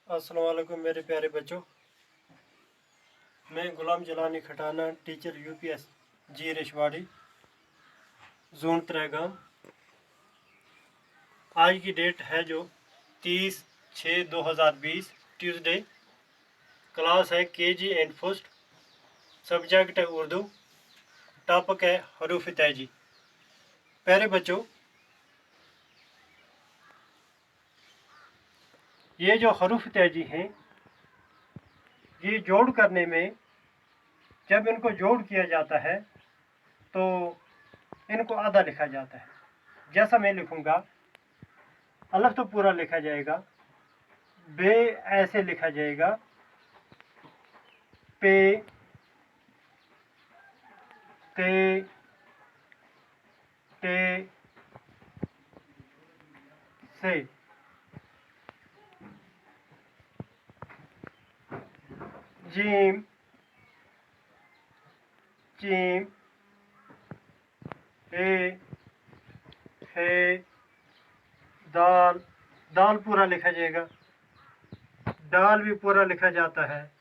अस्सलाम वालेकुम मेरे प्यारे बच्चों। मैं गुलाम जलानी खटाना, टीचर यूपीएस जी रेशवाड़ी, जोन त्रेगाम। आज की डेट है जो 30/6/2020 ट्यूसडे। क्लास है केजी एंड फर्स्ट। सब्जेक्ट है उर्दू। टॉपिक है हरूफ तैजी। प्यारे बच्चों, ये जो हरूफ तैजी हैं, ये जोड़ करने में जब इनको जोड़ किया जाता है तो इनको आधा लिखा जाता है। जैसा मैं लिखूंगा, अलफ तो पूरा लिखा जाएगा, बे ऐसे लिखा जाएगा, पे, ते, टे, से। जीम, चीम, हे, दाल। दाल पूरा लिखा जाएगा, दाल भी पूरा लिखा जाता है,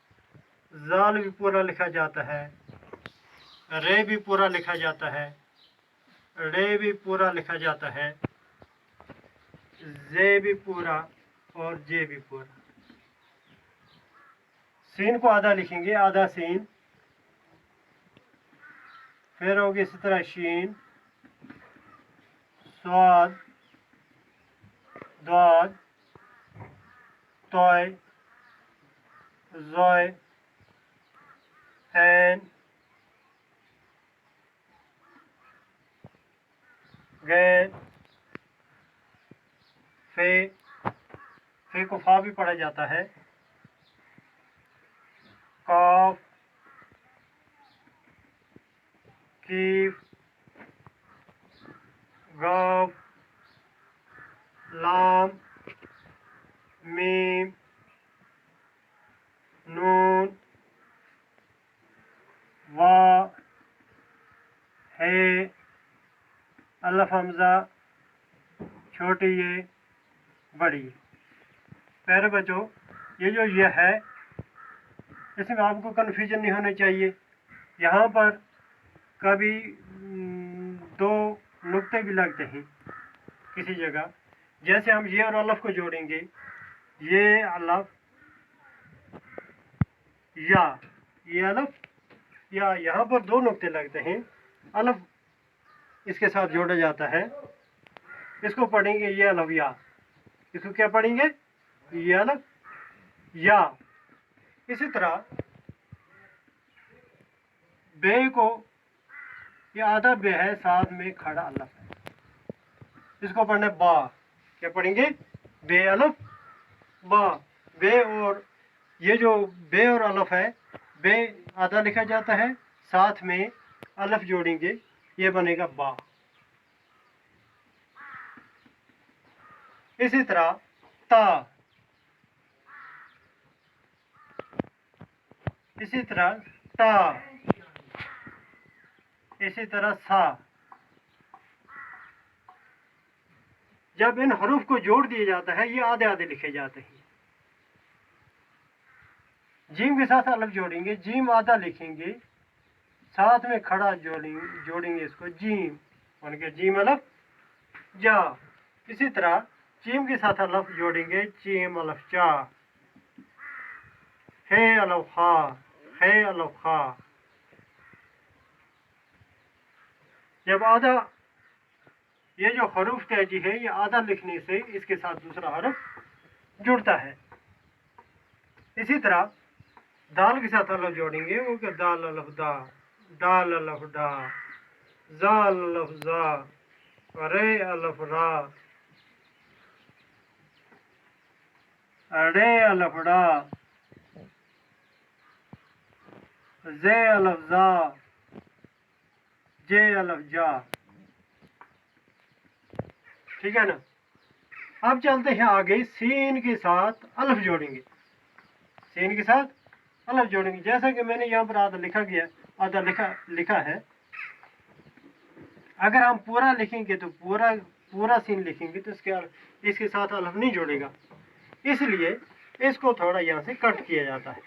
जाल भी पूरा लिखा जाता है, रे भी पूरा लिखा जाता है, रे भी पूरा लिखा जाता है, जे भी पूरा और जे भी पूरा। सीन को आधा लिखेंगे, आधा सीन। फिर होगी इसी तरह शीन, स्वाद, द्वाद, तोय, जोय, हैन, गैन, फे को फा भी पढ़ा जाता है, काफ, कीफ, गाफ, लाम, मीम, नून, वा, है, अलफ हमजा, छोटी ये, बड़ी ये। प्यारे बच्चों, ये जो ये है, इसमें आपको कन्फ्यूजन नहीं होना चाहिए। यहाँ पर कभी दो नुक्ते भी लगते हैं किसी जगह। जैसे हम ये और अलफ को जोड़ेंगे, ये अलफ या, ये अलफ या, यहाँ पर दो नुक्ते लगते हैं, अलफ इसके साथ जोड़ा जाता है। इसको पढ़ेंगे ये अलफ या। इसको क्या पढ़ेंगे? ये अलफ या। इसी तरह बे को, ये आधा बे है, साथ में खड़ा अलफ है, इसको पढ़ना बा। क्या पढ़ेंगे? बे अलफ बा। बे और ये जो बे और अलफ है, बे आधा लिखा जाता है, साथ में अलफ जोड़ेंगे, ये बनेगा बा। इसी तरह ता, इसी तरह ता, इसी तरह सा। जब इन हरूफ को जोड़ दिया जाता है, ये आधे आधे लिखे जाते हैं। जीम के साथ अलफ जोड़ेंगे, जीम आधा लिखेंगे, साथ में खड़ा जोड़ेंगे इसको, जीम बन गया जीम अलफ जा। इसी तरह चीम के साथ अलफ जोड़ेंगे, चीम अलफ चा। है अलफ हा, है अलफ हा। जब आधा, ये जो हरूफ तैजी है, ये आधा लिखने से इसके साथ दूसरा हरफ जुड़ता है। इसी तरह दाल के साथ अलफ जोड़ेंगे, वो क्या, दाल अलफ दा, दाल अलफ डा, जाल अलफ जा, रे अलफ रा, रे अलफ डा, जे अलफ जा, जे अलफ जा। ठीक है ना? अब चलते हैं आगे, सीन के साथ अलफ जोड़ेंगे, सीन के साथ अलफ जोड़ेंगे। जैसा कि मैंने यहाँ पर आधा लिखा गया, आधा लिखा है। अगर हम पूरा लिखेंगे तो पूरा सीन लिखेंगे तो इसके साथ अलफ नहीं जोड़ेगा। इसलिए इसको थोड़ा यहाँ से कट किया जाता है।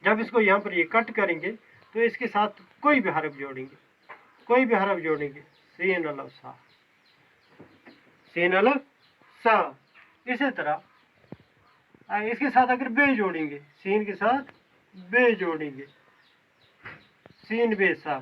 जब इसको यहाँ पर ये कट करेंगे तो इसके साथ कोई भी हरफ जोड़ेंगे, कोई भी हरफ जोड़ेंगे, सीन अलफ सा, सीन अलफ सा। इसी तरह इसके साथ अगर बे जोड़ेंगे, सीन के साथ बे जोड़ेंगे, सीन बे सा,